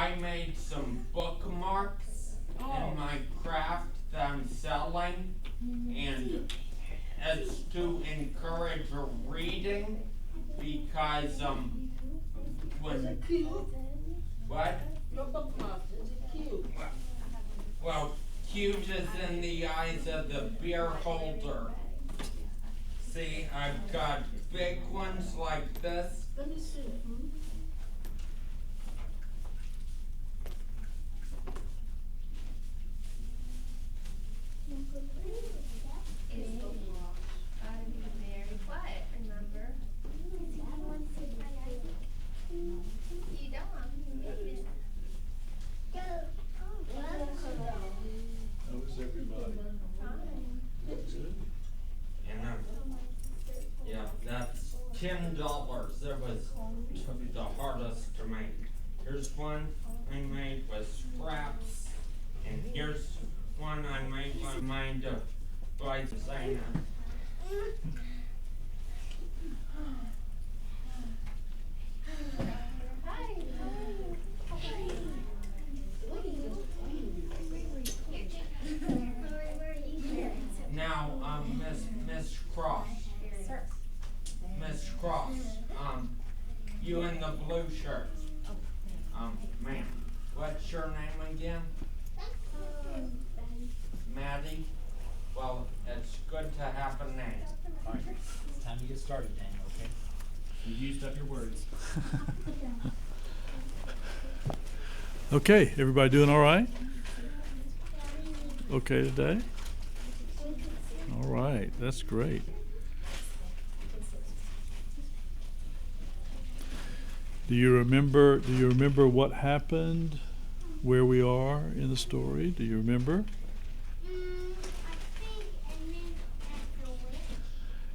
I made some bookmarks in my craft that I'm selling, and it's to encourage reading because when Is it cute? what? Your bookmark, is it cute? Well, cute is in the eyes of the beer holder. See, I've got big ones like this. Let me see. Gotta be very quiet, remember? You don't. How is everybody? Good. And yeah, that's $10. It was the hardest to make. Here's one I made with scraps, and here's one I made my mind up by saying now, Miss Cross. Miss Cross, you in the blue shirt. Ma'am, what's your name again? Maddie? Well, it's good to have a name. All right, it's time to get started, Daniel, okay? You used up your words. Okay, everybody doing all right? Okay today? All right, that's great. Do you remember what happened, where we are in the story? Do you remember?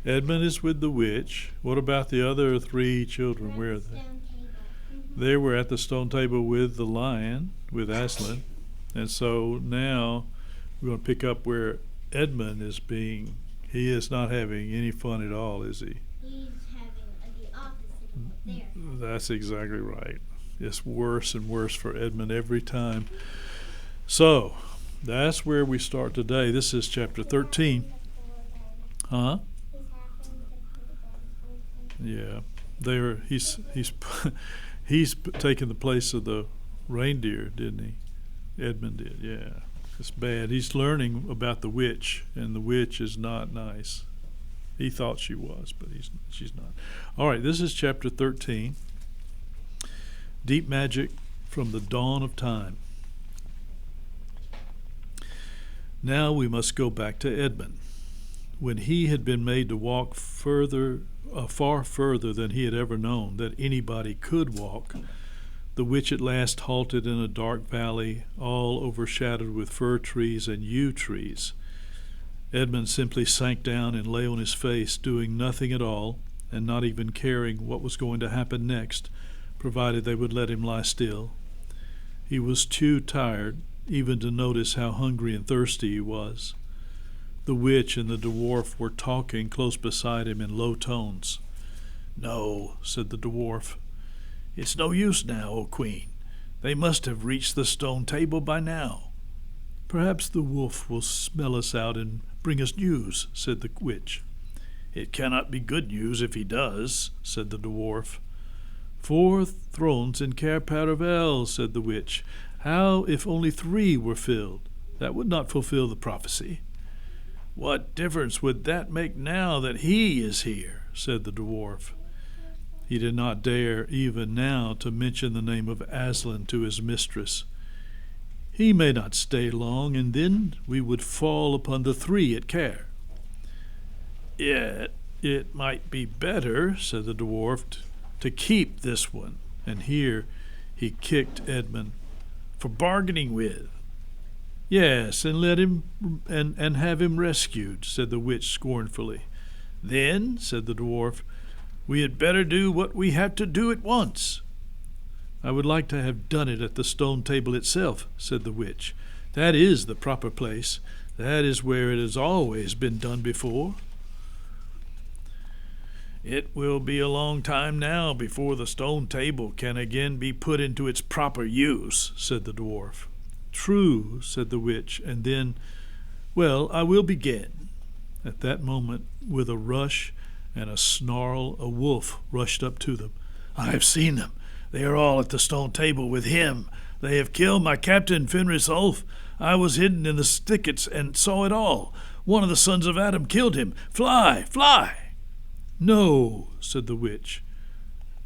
Edmund is with the witch. What about the other three children? Where are they? They were at the stone table with the lion, with Aslan. And so now we're going to pick up where Edmund he is not having any fun at all, is he? He's having the opposite of what they're having. That's exactly right. It's worse and worse for Edmund every time. So, that's where we start today. This is chapter 13. Huh? Yeah. He's taken the place of the reindeer, didn't he? Edmund did, yeah. It's bad. He's learning about the witch, and the witch is not nice. He thought she was, but she's not. All right, this is chapter 13. Deep Magic from the Dawn of Time. Now we must go back to Edmund. When he had been made to walk far further than he had ever known that anybody could walk, the witch at last halted in a dark valley, all overshadowed with fir trees and yew trees. Edmund simply sank down and lay on his face, doing nothing at all, and not even caring what was going to happen next, provided they would let him lie still. He was too tired even to notice how hungry and thirsty he was. The witch and the dwarf were talking close beside him in low tones. "No," said the dwarf. "It's no use now, O Queen. They must have reached the stone table by now." "Perhaps the wolf will smell us out and bring us news," said the witch. "It cannot be good news if he does," said the dwarf. "4 thrones in Cair Paravel," said the witch. "How if only 3 were filled? That would not fulfill the prophecy." "What difference would that make now that he is here?" said the dwarf. He did not dare even now to mention the name of Aslan to his mistress. "He may not stay long, and then we would fall upon the 3 at Cair." "Yet it might be better," said the dwarf, "to keep this one." And here he kicked Edmund. "For bargaining with." "Yes, and let him and have him rescued," said the witch scornfully. "Then," said the dwarf, "we had better do what we have to do at once." "I would like to have done it at the stone table itself," said the witch. "That is the proper place. That is where it has always been done before." "It will be a long time now before the stone table can again be put into its proper use," said the dwarf. "True," said the witch, and then, "Well, I will begin." At that moment, with a rush and a snarl, a wolf rushed up to them. "I have seen them. They are all at the stone table with him. They have killed my captain, Fenris Ulf. I was hidden in the thickets and saw it all. One of the sons of Adam killed him. Fly, fly!" "No," said the witch.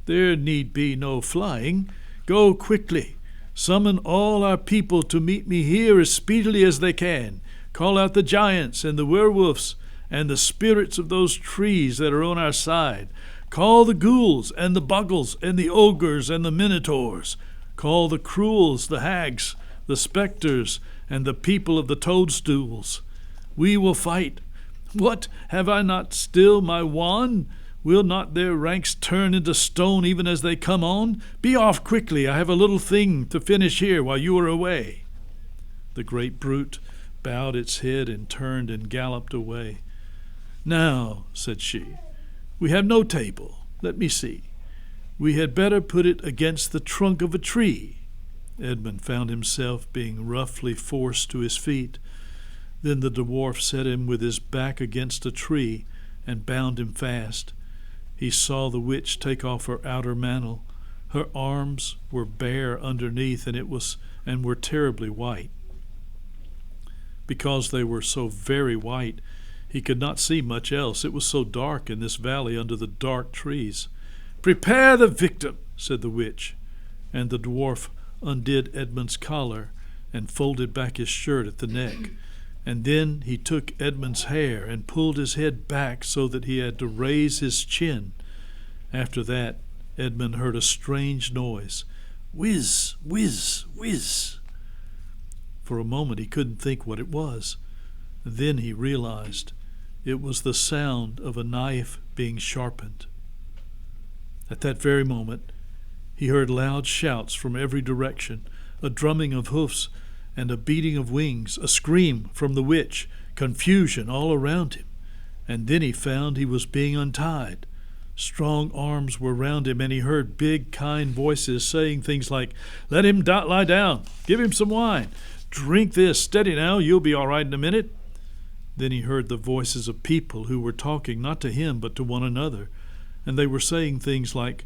"There need be no flying. Go quickly. Summon all our people to meet me here as speedily as they can. Call out the giants and the werewolves and the spirits of those trees that are on our side. Call the ghouls and the boggles and the ogres and the minotaurs. Call the cruels, the hags, the spectres, and the people of the toadstools. We will fight. What, have I not still my wand? Will not their ranks turn into stone even as they come on? Be off quickly. I have a little thing to finish here while you are away." The great brute bowed its head and turned and galloped away. "Now," said she, "we have no table. Let me see. We had better put it against the trunk of a tree." Edmund found himself being roughly forced to his feet. Then the dwarf set him with his back against a tree and bound him fast. He saw the witch take off her outer mantle. Her arms were bare underneath, and were terribly white. Because they were so very white, he could not see much else. It was so dark in this valley under the dark trees. "Prepare the victim," said the witch, and the dwarf undid Edmund's collar and folded back his shirt at the neck. And then he took Edmund's hair and pulled his head back so that he had to raise his chin. After that, Edmund heard a strange noise. Whiz, whiz, whiz. For a moment he couldn't think what it was. Then he realized it was the sound of a knife being sharpened. At that very moment, he heard loud shouts from every direction, a drumming of hoofs and a beating of wings, a scream from the witch, confusion all around him. And then he found he was being untied. Strong arms were round him, and he heard big, kind voices saying things like, "Let him lie down. Give him some wine. Drink this. Steady now. You'll be all right in a minute." Then he heard the voices of people who were talking not to him but to one another, and they were saying things like,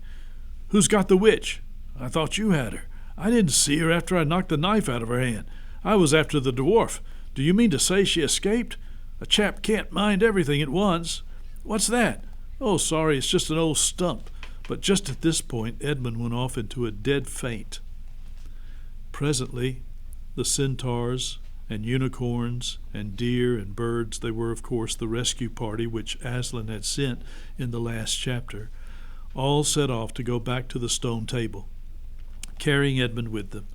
"Who's got the witch? I thought you had her. I didn't see her after I knocked the knife out of her hand. I was after the dwarf. Do you mean to say she escaped? A chap can't mind everything at once. What's that? Oh, sorry, it's just an old stump." But just at this point, Edmund went off into a dead faint. Presently, the centaurs and unicorns and deer and birds, they were, of course, the rescue party which Aslan had sent in the last chapter, all set off to go back to the stone table, carrying Edmund with them.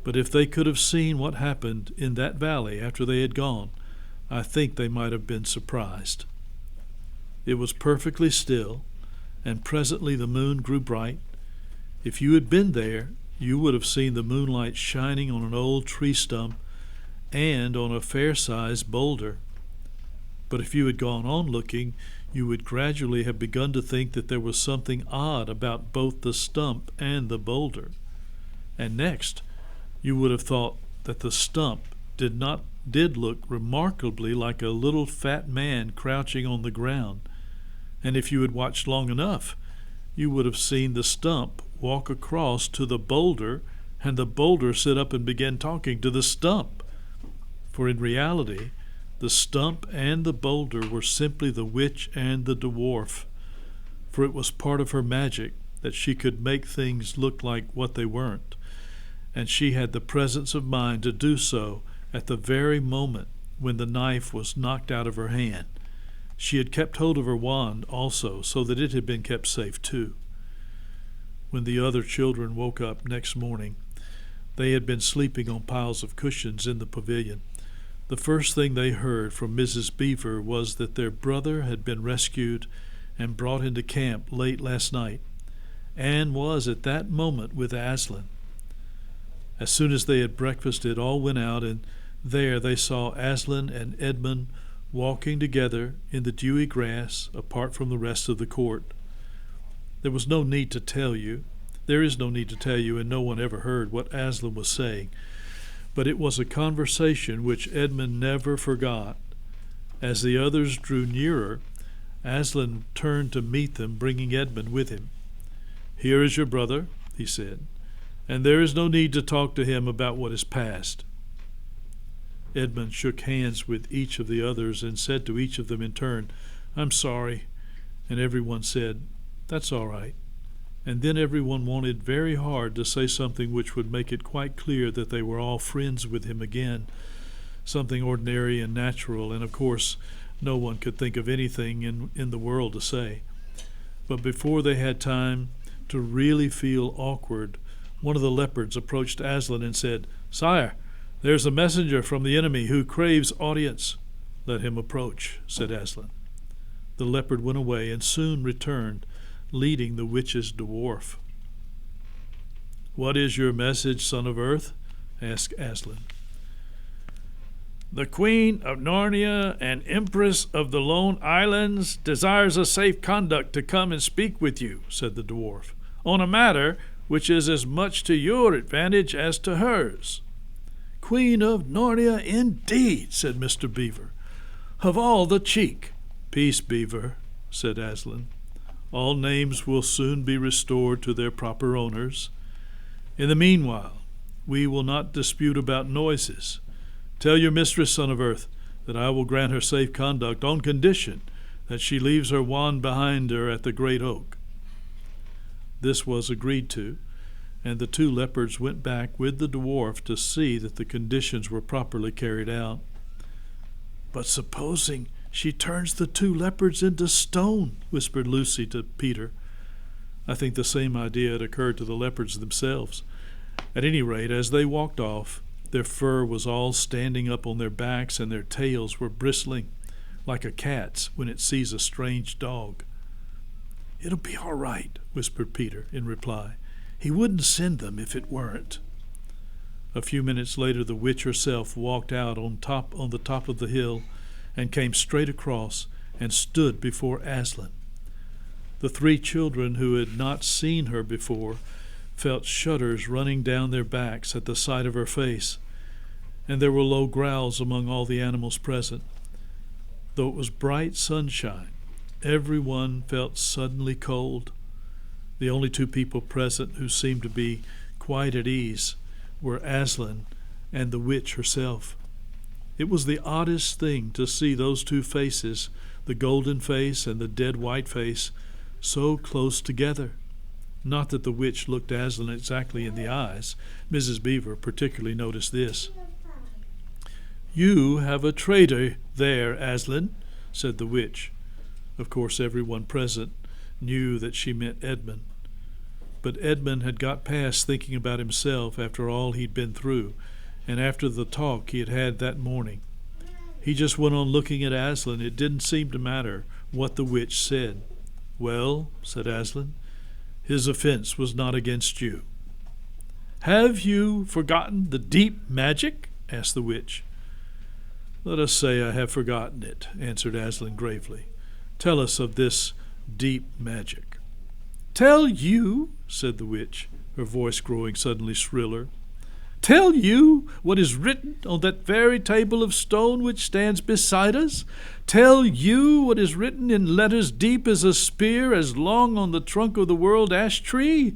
But if they could have seen what happened in that valley after they had gone, I think they might have been surprised. It was perfectly still, and presently the moon grew bright. If you had been there, you would have seen the moonlight shining on an old tree stump and on a fair-sized boulder. But if you had gone on looking, you would gradually have begun to think that there was something odd about both the stump and the boulder. And next, you would have thought that the stump did look remarkably like a little fat man crouching on the ground. And if you had watched long enough, you would have seen the stump walk across to the boulder, and the boulder sit up and begin talking to the stump. For in reality, the stump and the boulder were simply the witch and the dwarf, for it was part of her magic that she could make things look like what they weren't, and she had the presence of mind to do so at the very moment when the knife was knocked out of her hand. She had kept hold of her wand also, so that it had been kept safe too. When the other children woke up next morning, they had been sleeping on piles of cushions in the pavilion. The first thing they heard from Mrs. Beaver was that their brother had been rescued and brought into camp late last night, and was at that moment with Aslan. As soon as they had breakfasted, all went out, and there they saw Aslan and Edmund walking together in the dewy grass apart from the rest of the court. There was no need to tell you. There is no need to tell you, and no one ever heard what Aslan was saying. But it was a conversation which Edmund never forgot. As the others drew nearer, Aslan turned to meet them, bringing Edmund with him. "Here is your brother," he said, "and there is no need to talk to him about what is past." Edmund shook hands with each of the others and said to each of them in turn, "I'm sorry," and everyone said, "That's all right." And then everyone wanted very hard to say something which would make it quite clear that they were all friends with him again, something ordinary and natural, and of course no one could think of anything in the world to say. But before they had time to really feel awkward, one of the leopards approached Aslan and said, "Sire, there's a messenger from the enemy who craves audience." "Let him approach," said Aslan. The leopard went away and soon returned, leading the witch's dwarf. "What is your message, son of Earth?" asked Aslan. "The Queen of Narnia and Empress of the Lone Islands desires a safe conduct to come and speak with you," said the dwarf, "on a matter which is as much to your advantage as to hers." "Queen of Narnia indeed," said Mr. Beaver. "Of all the cheek." "Peace, Beaver," said Aslan. "All names will soon be restored to their proper owners. In the meanwhile, we will not dispute about noises. Tell your mistress, son of Earth, that I will grant her safe conduct on condition that she leaves her wand behind her at the great oak." This was agreed to, and the two leopards went back with the dwarf to see that the conditions were properly carried out. "But supposing she turns the two leopards into stone," whispered Lucy to Peter. I think the same idea had occurred to the leopards themselves. At any rate, as they walked off, their fur was all standing up on their backs, and their tails were bristling, like a cat's when it sees a strange dog. "It'll be all right," whispered Peter in reply. "He wouldn't send them if it weren't." A few minutes later, the witch herself walked out on the top of the hill and came straight across and stood before Aslan. The three children who had not seen her before felt shudders running down their backs at the sight of her face, and there were low growls among all the animals present. Though it was bright sunshine, everyone felt suddenly cold. The only two people present who seemed to be quite at ease were Aslan and the witch herself. It was the oddest thing to see those two faces, the golden face and the dead white face, so close together. Not that the witch looked Aslan exactly in the eyes. Mrs. Beaver particularly noticed this. "You have a traitor there, Aslan," said the witch. Of course, everyone present knew that she meant Edmund. But Edmund had got past thinking about himself after all he'd been through, and after the talk he had had that morning. He just went on looking at Aslan. It didn't seem to matter what the witch said. "Well," said Aslan, "his offense was not against you." "Have you forgotten the deep magic?" asked the witch. "Let us say I have forgotten it," answered Aslan gravely. "Tell us of this deep magic." "Tell you?" said the witch, her voice growing suddenly shriller. "Tell you what is written on that very table of stone which stands beside us? Tell you what is written in letters deep as a spear, as long on the trunk of the world ash tree?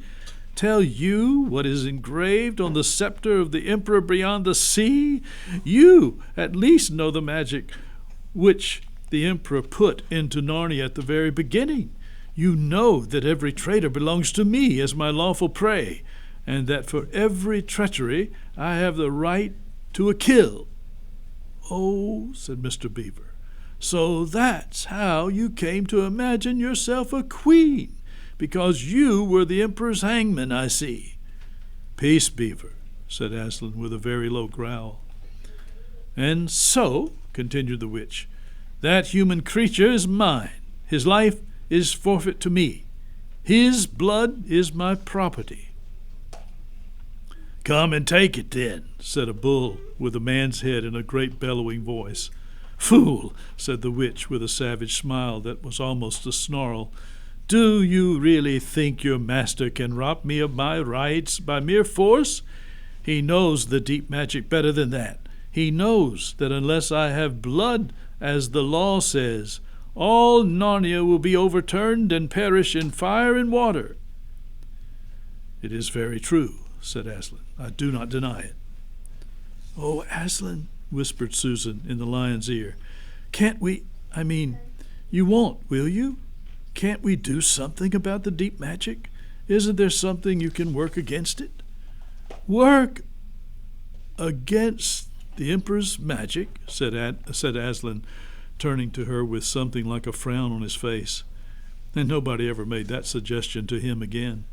Tell you what is engraved on the scepter of the emperor beyond the sea? You at least know the magic which the emperor put into Narnia at the very beginning. You know that every traitor belongs to me as my lawful prey, and that for every treachery I have the right to a kill." "Oh," said Mr. Beaver, "so that's how you came to imagine yourself a queen, because you were the emperor's hangman, I see." "Peace, Beaver," said Aslan with a very low growl. "And so," continued the witch, "that human creature is mine. His life is forfeit to me. His blood is my property." "Come and take it then," said a bull with a man's head in a great bellowing voice. "Fool," said the witch with a savage smile that was almost a snarl. "Do you really think your master can rob me of my rights by mere force? He knows the deep magic better than that. He knows that unless I have blood, as the law says, all Narnia will be overturned and perish in fire and water." "It is very true," said Aslan. "I do not deny it." "Oh, Aslan," whispered Susan in the lion's ear, you won't, will you? Can't we do something about the deep magic? Isn't there something you can work against it?" "Work against the Emperor's magic?" said Aslan, turning to her with something like a frown on his face. And nobody ever made that suggestion to him again.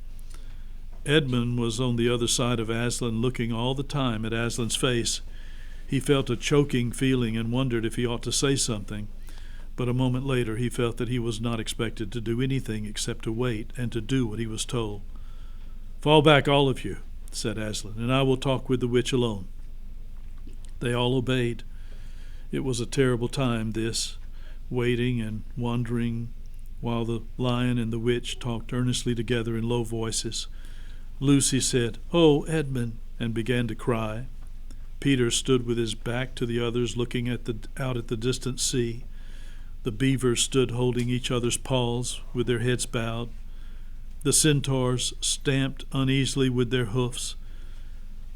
Edmund was on the other side of Aslan, looking all the time at Aslan's face. He felt a choking feeling and wondered if he ought to say something. But a moment later he felt that he was not expected to do anything except to wait and to do what he was told. "Fall back, all of you," said Aslan, "and I will talk with the witch alone." They all obeyed. It was a terrible time, this, waiting and wondering while the lion and the witch talked earnestly together in low voices. Lucy said, "Oh, Edmund," and began to cry. Peter stood with his back to the others, looking out at the distant sea. The beavers stood holding each other's paws with their heads bowed. The centaurs stamped uneasily with their hoofs.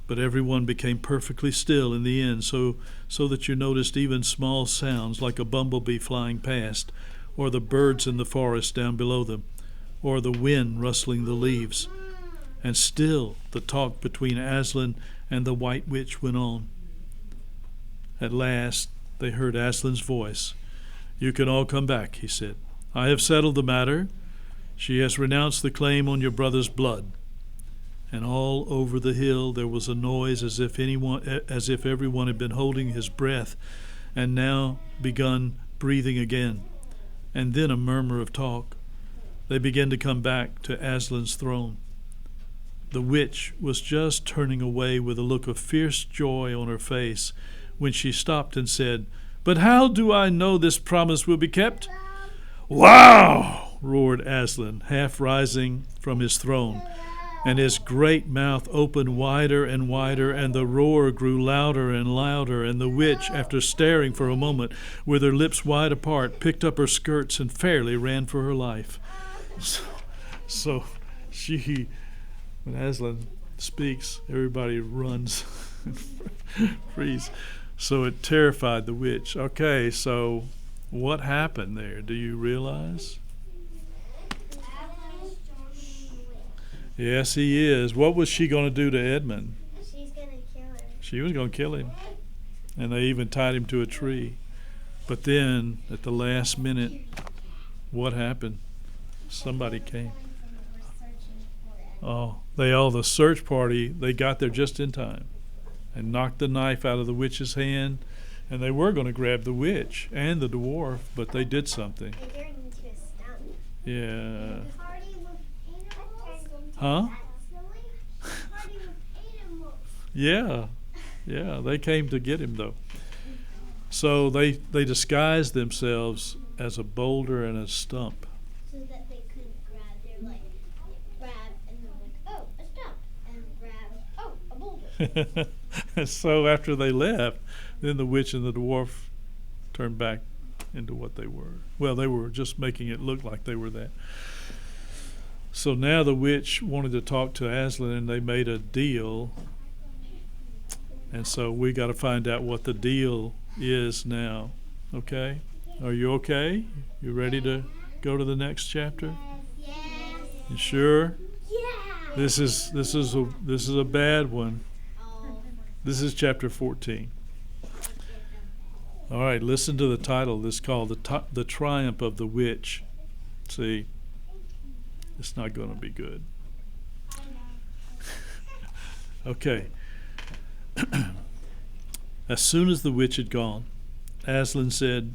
But everyone became perfectly still in the end, so that you noticed even small sounds like a bumblebee flying past, or the birds in the forest down below them, or the wind rustling the leaves. And still the talk between Aslan and the White Witch went on. At last they heard Aslan's voice. "You can all come back," he said. "I have settled the matter. She has renounced the claim on your brother's blood." And all over the hill there was a noise as if everyone had been holding his breath and now begun breathing again. And then a murmur of talk. They began to come back to Aslan's throne. The witch was just turning away with a look of fierce joy on her face when she stopped and said, "But how do I know this promise will be kept?" "Wow!" roared Aslan, half rising from his throne, and his great mouth opened wider and wider, and the roar grew louder and louder, and the witch, after staring for a moment with her lips wide apart, picked up her skirts and fairly ran for her life. So when Aslan speaks, everybody runs and freeze. So it terrified the witch. Okay, so what happened there? Do you realize? Yes, he is. What was she going to do to Edmund? She's going to kill him. She was going to kill him. And they even tied him to a tree. But then, at the last minute, what happened? Somebody came. Oh, the search party, they got there just in time and knocked the knife out of the witch's hand. And they were going to grab the witch and the dwarf, but they did something. They turned into a stump. Yeah. The party with animals. Huh? The party with animals. Yeah, they came to get him, though. So they disguised themselves as a boulder and a stump. So that they could grab. They're like, grab, and they're like, oh, a stump. And grab, oh, a boulder. And so after they left, then the witch and the dwarf turned back into what they were. Well, they were just making it look like they were that. So now the witch wanted to talk to Aslan, and they made a deal. And so we got to find out what the deal is now. Okay? Are you okay? You ready to go to the next chapter? Yes. You sure? Yeah. This is a bad one. Oh. This is chapter 14. All right, listen to the title. This is called The Triumph of the Witch. See, it's not going to be good. Okay. As soon as the witch had gone, Aslan said,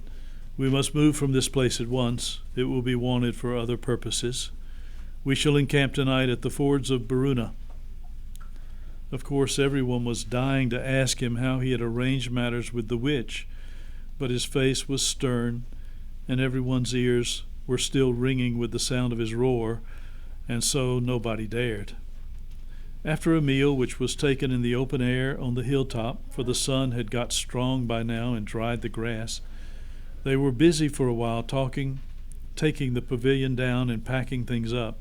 "We must move from this place at once. It will be wanted for other purposes. We shall encamp tonight at the fords of Baruna." Of course, everyone was dying to ask him how he had arranged matters with the witch, but his face was stern, and everyone's ears were still ringing with the sound of his roar, and so nobody dared. After a meal which was taken in the open air on the hilltop, for the sun had got strong by now and dried the grass, they were busy for a while talking, taking the pavilion down and packing things up.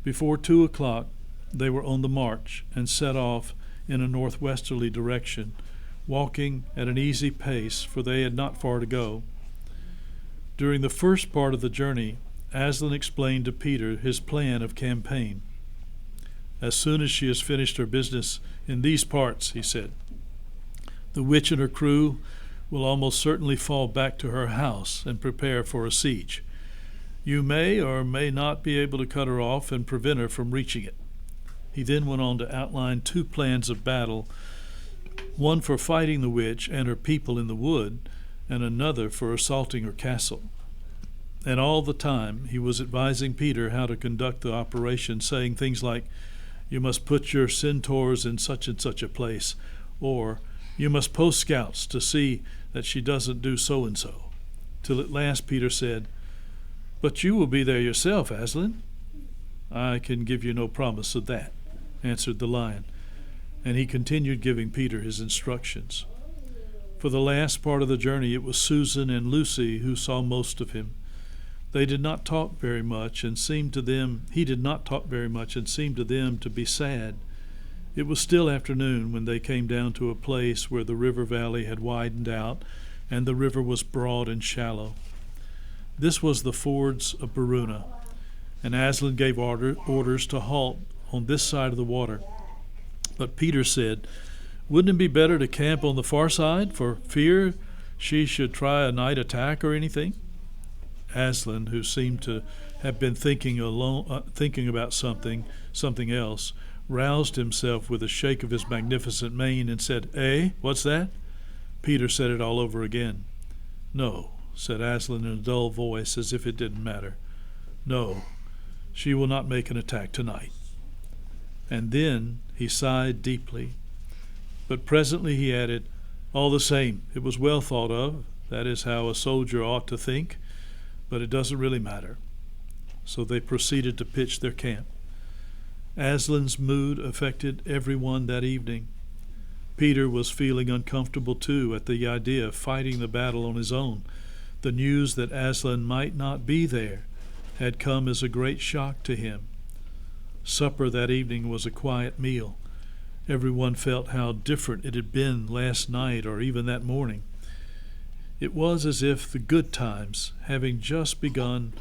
Before 2 o'clock, they were on the march and set off in a northwesterly direction, walking at an easy pace, for they had not far to go. During the first part of the journey, Aslan explained to Peter his plan of campaign. "As soon as she has finished her business in these parts," he said, "the witch and her crew will almost certainly fall back to her house and prepare for a siege. You may or may not be able to cut her off and prevent her from reaching it." He then went on to outline 2 plans of battle, one for fighting the witch and her people in the wood, and another for assaulting her castle. And all the time he was advising Peter how to conduct the operation, saying things like, "You must put your centaurs in such and such a place," or "You must post scouts to see that she doesn't do so and so," till at last Peter said, "But you will be there yourself, Aslan." "I can give you no promise of that," answered the lion, and he continued giving Peter his instructions. For the last part of the journey it was Susan and Lucy who saw most of him. He did not talk very much and seemed to them to be sad. It was still afternoon when they came down to a place where the river valley had widened out and the river was broad and shallow. This was the fords of Baruna, and Aslan gave orders to halt on this side of the water. But Peter said, "Wouldn't it be better to camp on the far side, for fear she should try a night attack or anything?" Aslan, who seemed to have been thinking about something else, roused himself with a shake of his magnificent mane and said, "Eh? What's that?" Peter said it all over again. "No," said Aslan in a dull voice, as if it didn't matter. "No, she will not make an attack tonight." And then he sighed deeply. But presently he added, "All the same, it was well thought of. That is how a soldier ought to think. But it doesn't really matter." So they proceeded to pitch their camp. Aslan's mood affected everyone that evening. Peter was feeling uncomfortable too at the idea of fighting the battle on his own. The news that Aslan might not be there had come as a great shock to him. Supper that evening was a quiet meal. Everyone felt how different it had been last night or even that morning. It was as if the good times, having just begun,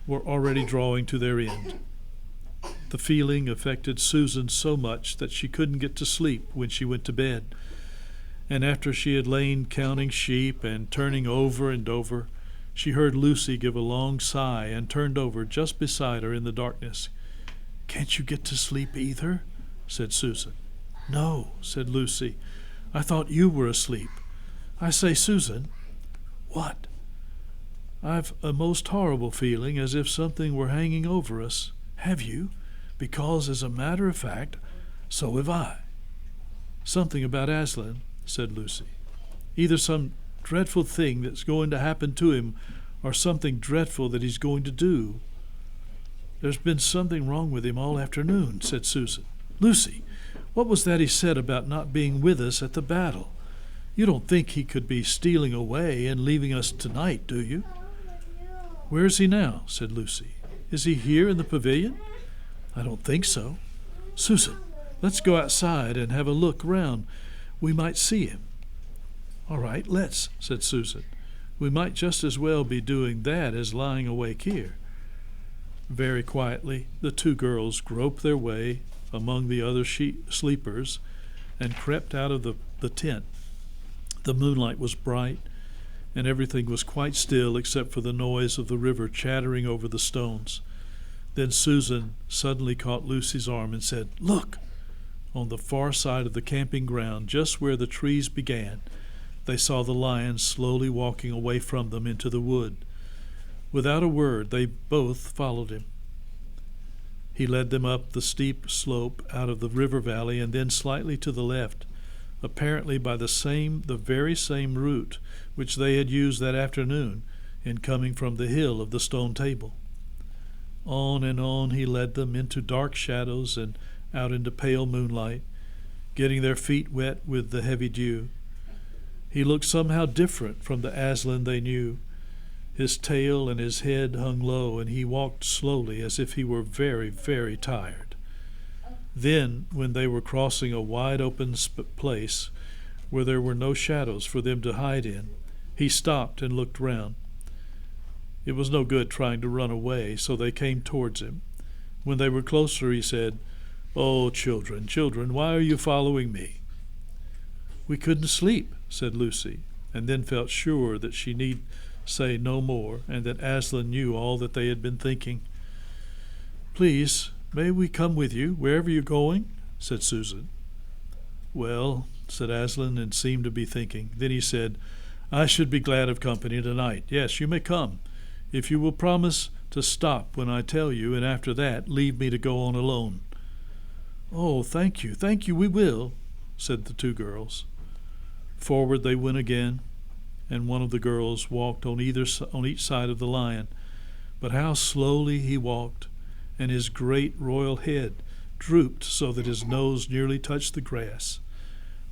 were already drawing to their end. The feeling affected Susan so much that she couldn't get to sleep when she went to bed. And after she had lain counting sheep and turning over and over, she heard Lucy give a long sigh and turned over just beside her in the darkness. "Can't you get to sleep either?" said Susan. "No," said Lucy. "I thought you were asleep. I say, Susan." "What?" "I've a most horrible feeling, as if something were hanging over us. Have you? Because, as a matter of fact, so have I." "Something about Aslan," said Lucy. "Either some dreadful thing that's going to happen to him or something dreadful that he's going to do." "There's been something wrong with him all afternoon," said Susan. "Lucy, what was that he said about not being with us at the battle? You don't think he could be stealing away and leaving us tonight, do you?" "Where is he now?" said Lucy. "Is he here in the pavilion?" "I don't think so. Susan, let's go outside and have a look round. We might see him." "All right, let's," said Susan. "We might just as well be doing that as lying awake here." Very quietly, the 2 girls groped their way among the other sleepers and crept out of the tent. The moonlight was bright, and everything was quite still except for the noise of the river chattering over the stones. Then Susan suddenly caught Lucy's arm and said, "Look!" On the far side of the camping ground, just where the trees began, they saw the lion slowly walking away from them into the wood. Without a word, they both followed him. He led them up the steep slope out of the river valley and then slightly to the left, apparently by the very same route which they had used that afternoon in coming from the hill of the stone table. On and on he led them into dark shadows and out into pale moonlight, getting their feet wet with the heavy dew. He looked somehow different from the Aslan they knew. His tail and his head hung low, and he walked slowly as if he were very, very tired. Then, when they were crossing a wide-open place where there were no shadows for them to hide in, he stopped and looked round. It was no good trying to run away, so they came towards him. When they were closer, he said, "Oh, children, children, why are you following me?" "We couldn't sleep," said Lucy, and then felt sure that she need say no more, and that Aslan knew all that they had been thinking. "Please, may we come with you, wherever you're going?" said Susan. "Well," said Aslan, and seemed to be thinking. Then he said, "I should be glad of company tonight. Yes, you may come, if you will promise to stop when I tell you, and after that leave me to go on alone." "Oh, thank you, we will," said the two girls. Forward they went again, and one of the girls walked on each side of the lion. But how slowly he walked, and his great royal head drooped so that his nose nearly touched the grass.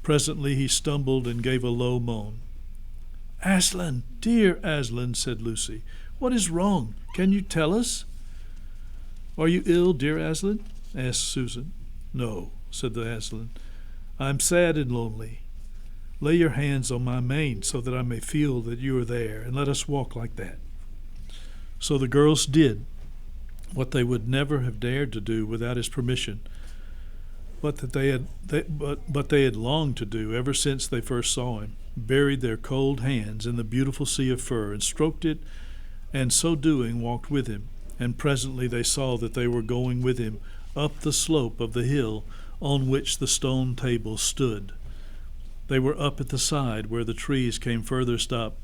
Presently he stumbled and gave a low moan. "Aslan, dear Aslan," said Lucy, "what is wrong? Can you tell us?" "Are you ill, dear Aslan?" asked Susan. "No," said the Aslan. "I am sad and lonely. Lay your hands on my mane so that I may feel that you are there, and let us walk like that." So the girls did what they would never have dared to do without his permission, but they had longed to do ever since they first saw him, buried their cold hands in the beautiful sea of fur and stroked it, and so doing walked with him, and presently they saw that they were going with him up the slope of the hill on which the stone table stood. They were up at the side where the trees came furthest up,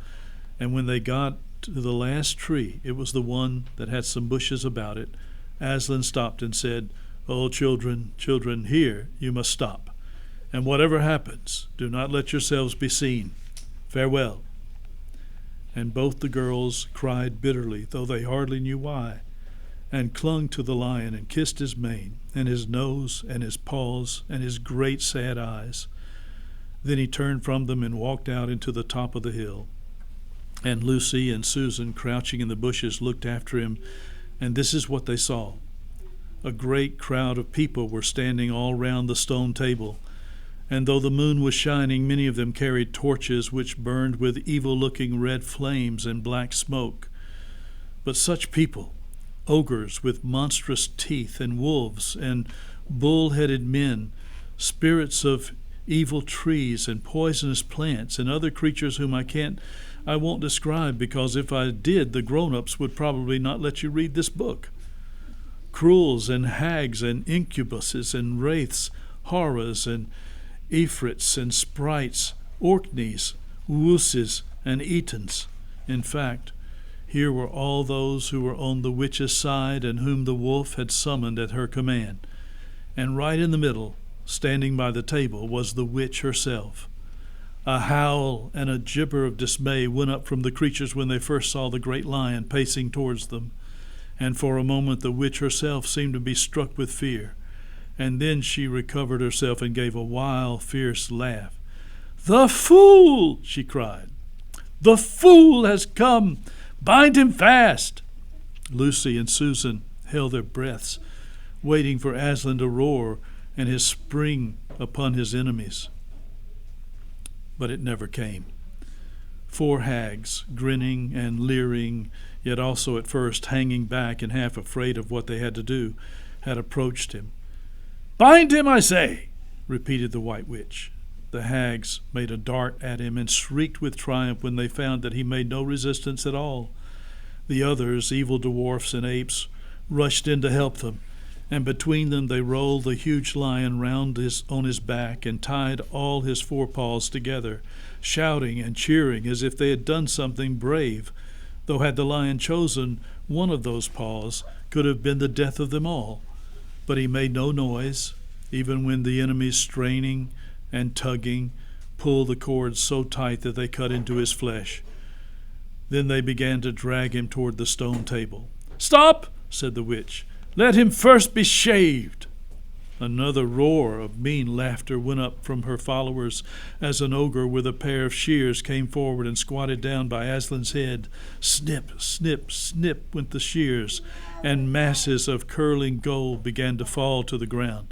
and when they got to the last tree, it was the one that had some bushes about it, Aslan stopped and said, "Oh, children, children, here you must stop, and whatever happens, do not let yourselves be seen. Farewell." And both the girls cried bitterly, though they hardly knew why, and clung to the lion and kissed his mane, and his nose, and his paws, and his great sad eyes. Then he turned from them and walked out into the top of the hill. And Lucy and Susan, crouching in the bushes, looked after him, and this is what they saw. A great crowd of people were standing all round the stone table, and though the moon was shining, many of them carried torches which burned with evil-looking red flames and black smoke. But such people, ogres with monstrous teeth, and wolves, and bull-headed men, spirits of evil trees and poisonous plants, and other creatures whom I won't describe, because if I did, the grown-ups would probably not let you read this book. Cruels and hags and incubuses and wraiths, horrors and ifrits and sprites, orkneys, wooses and etons. In fact, here were all those who were on the witch's side and whom the wolf had summoned at her command. And right in the middle, standing by the table, was the witch herself. A howl and a gibber of dismay went up from the creatures when they first saw the great lion pacing towards them, and for a moment the witch herself seemed to be struck with fear, and then she recovered herself and gave a wild, fierce laugh. "The fool!" she cried. "The fool has come! Bind him fast!" Lucy and Susan held their breaths, waiting for Aslan to roar and his spring upon his enemies. But it never came. 4 hags, grinning and leering, yet also at first hanging back and half afraid of what they had to do, had approached him. "Bind him, I say!" repeated the White Witch. The hags made a dart at him and shrieked with triumph when they found that he made no resistance at all. The others, evil dwarfs and apes, rushed in to help them, and between them they rolled the huge lion round on his back and tied all his 4 paws together, shouting and cheering as if they had done something brave, though had the lion chosen one of those paws, could have been the death of them all. But he made no noise, even when the enemies, straining and tugging, pulled the cords so tight that they cut into his flesh. Then they began to drag him toward the stone table. "Stop!" said the witch. "Let him first be shaved." Another roar of mean laughter went up from her followers as an ogre with a pair of shears came forward and squatted down by Aslan's head. Snip, snip, snip went the shears, and masses of curling gold began to fall to the ground.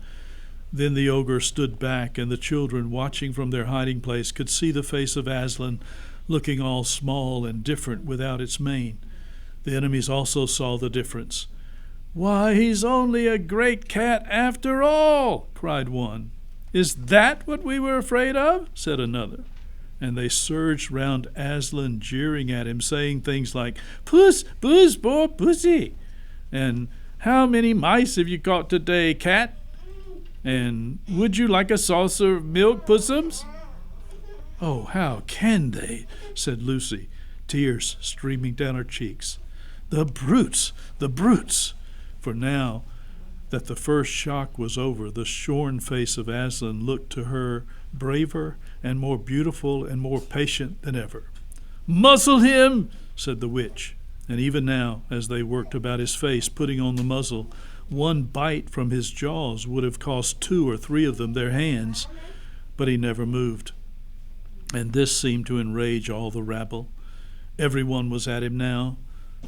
Then the ogre stood back, and the children, watching from their hiding place, could see the face of Aslan looking all small and different without its mane. The enemies also saw the difference. "Why, he's only a great cat after all," cried one. "Is that what we were afraid of?" said another. And they surged round Aslan, jeering at him, saying things like, "Puss, puss, poor pussy," and "How many mice have you caught today, cat?" and "Would you like a saucer of milk, pussums?" "Oh, how can they?" said Lucy, tears streaming down her cheeks. "The brutes, the brutes!" For now that the first shock was over, the shorn face of Aslan looked to her braver and more beautiful and more patient than ever. "Muzzle him," said the witch. And even now, as they worked about his face, putting on the muzzle, one bite from his jaws would have cost 2 or 3 of them their hands, but he never moved. And this seemed to enrage all the rabble. Everyone was at him now.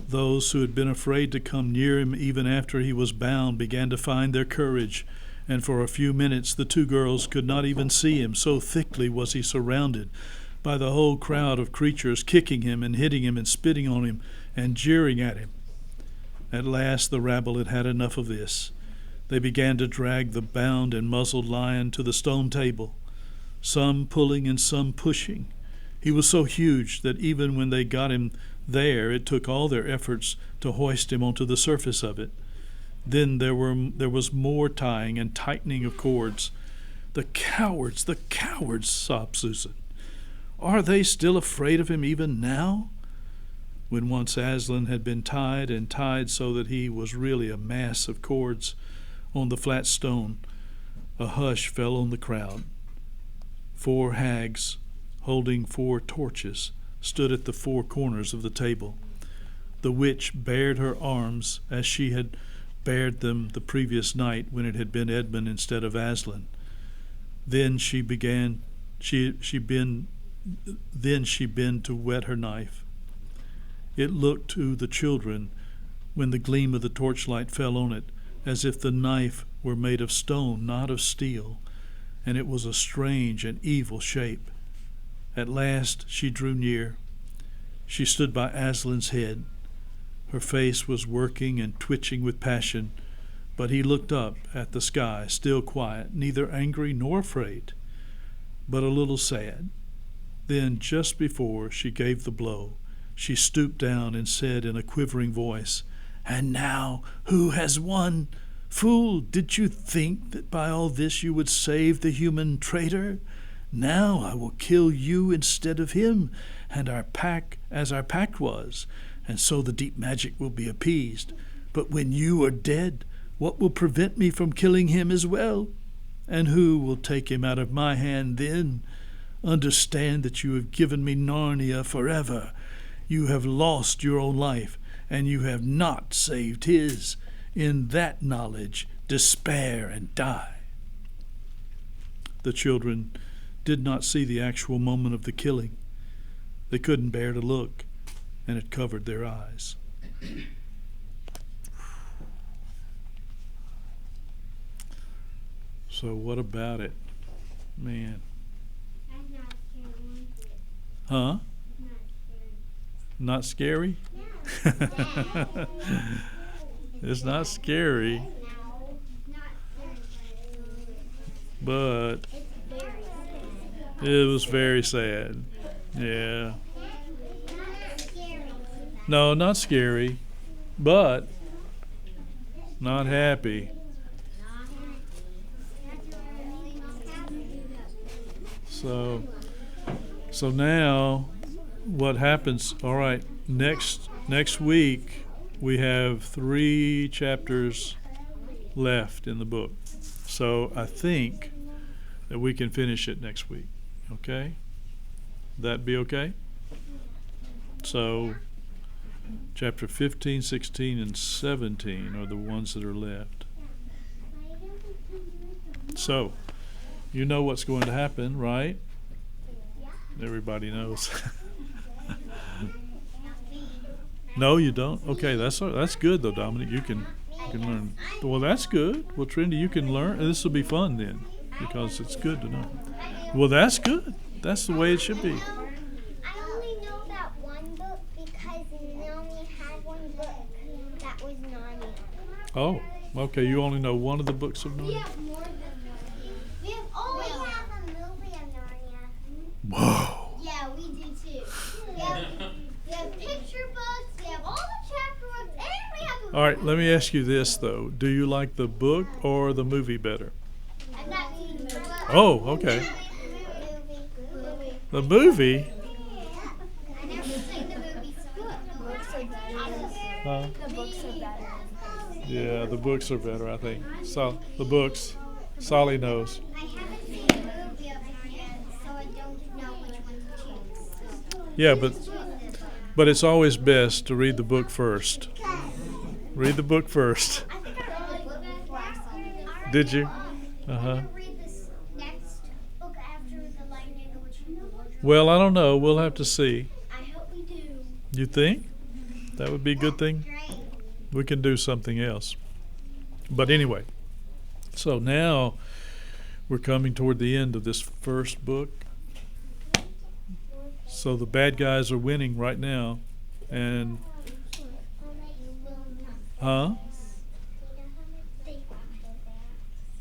Those who had been afraid to come near him even after he was bound began to find their courage, and for a few minutes the 2 girls could not even see him, so thickly was he surrounded by the whole crowd of creatures, kicking him and hitting him and spitting on him and jeering at him. At last the rabble had had enough of this. They began to drag the bound and muzzled lion to the stone table, some pulling and some pushing. He was so huge that even when they got him there, it took all their efforts to hoist him onto the surface of it. Then there was more tying and tightening of cords. The cowards, sobbed Susan. "Are they still afraid of him even now?" When once Aslan had been tied, and tied so that he was really a mass of cords on the flat stone, a hush fell on the crowd. 4 hags, holding 4 torches, stood at the 4 corners of the table. The witch bared her arms as she had bared them the previous night when it had been Edmund instead of Aslan. Then she bent to whet her knife. It looked to the children, when the gleam of the torchlight fell on it, as if the knife were made of stone, not of steel, and it was a strange and evil shape. At last she drew near. She stood by Aslan's head. Her face was working and twitching with passion, but he looked up at the sky, still quiet, neither angry nor afraid, but a little sad. Then, just before she gave the blow, she stooped down and said in a quivering voice, "And now who has won? Fool, did you think that by all this you would save the human traitor? Now I will kill you instead of him, and our pact was, and so the deep magic will be appeased. But when you are dead, what will prevent me from killing him as well? And who will take him out of my hand then? Understand that you have given me Narnia forever. You have lost your own life, and you have not saved his. In that knowledge, despair and die." The children did not see the actual moment of the killing. They couldn't bear to look, and it covered their eyes. So what about it? Man. I'm not scared one bit. Huh? I'm not scared. Not scary? Yeah. It's not scary, No, not scared, but but it's very sad. it was very sad. Yeah. Not scary. No, not scary, but not happy. So now what happens? All right, next week we have 3 chapters left in the book. So I think that we can finish it next week. Okay? That be okay? So, chapter 15, 16, and 17 are the ones that are left. So, you know what's going to happen, right? Everybody knows. No, you don't? Okay, that's good though, Dominic. You can learn. Well, that's good. Well, Trinity, you can learn. This will be fun then, because it's good to know. Well, that's good. That's the way it should be. I only know that one book because Naomi had one book that was Narnia. Oh, okay. You only know one of the books of We Narnia? have more than one. We have a movie of Narnia. Whoa. Yeah, we do too. We have picture books, we have all the chapter books, and we have a All right, let me ask you this though. Do you like the book or the movie better? I'm not reading the book. Oh, okay. Movie. The movie? I never seen the movie, so the books are better. The books are better. Yeah, the books are better, I think. So the books. Solly knows. I haven't seen the movie of Narnia, so I don't know which one to choose. Yeah, but it's always best to read the book first. Read the book first. I think I read the book before I saw it. Did you? I'm Uh-huh. gonna read this next book after The Lion and the Witch and the Wardrobe. Well, I don't know. We'll have to see. I hope we do. You think? That would be a good thing? Great. We can do something else. But anyway, so now we're coming toward the end of this first book. So the bad guys are winning right now. And, huh?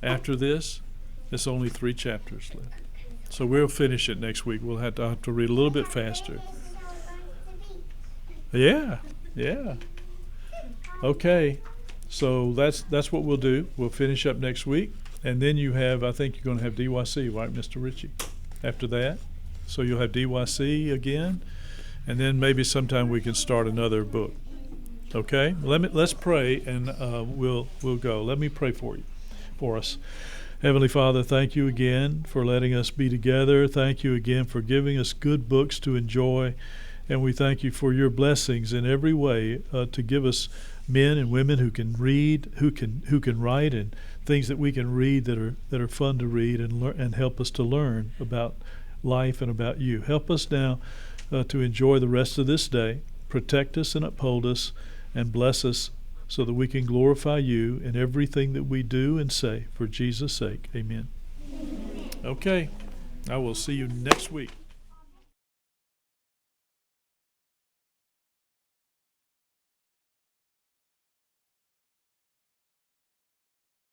After this, it's only 3 chapters left. So we'll finish it next week. We'll have to read a little bit faster. Yeah, yeah. Okay, so that's what we'll do. We'll finish up next week, and then you have, I think you're going to have DYC, right, Mr. Ritchie? After that, so you'll have DYC again, and then maybe sometime we can start another book. Okay, let's pray, and we'll go. Let me pray for us. Heavenly Father, thank you again for letting us be together. Thank you again for giving us good books to enjoy. And we thank you for your blessings in every way to give us men and women who can read, who can write, and things that we can read that are fun to read and help us to learn about life and about you. Help us now to enjoy the rest of this day. Protect us and uphold us and bless us so that we can glorify you in everything that we do and say. For Jesus' sake, amen. Okay, I will see you next week.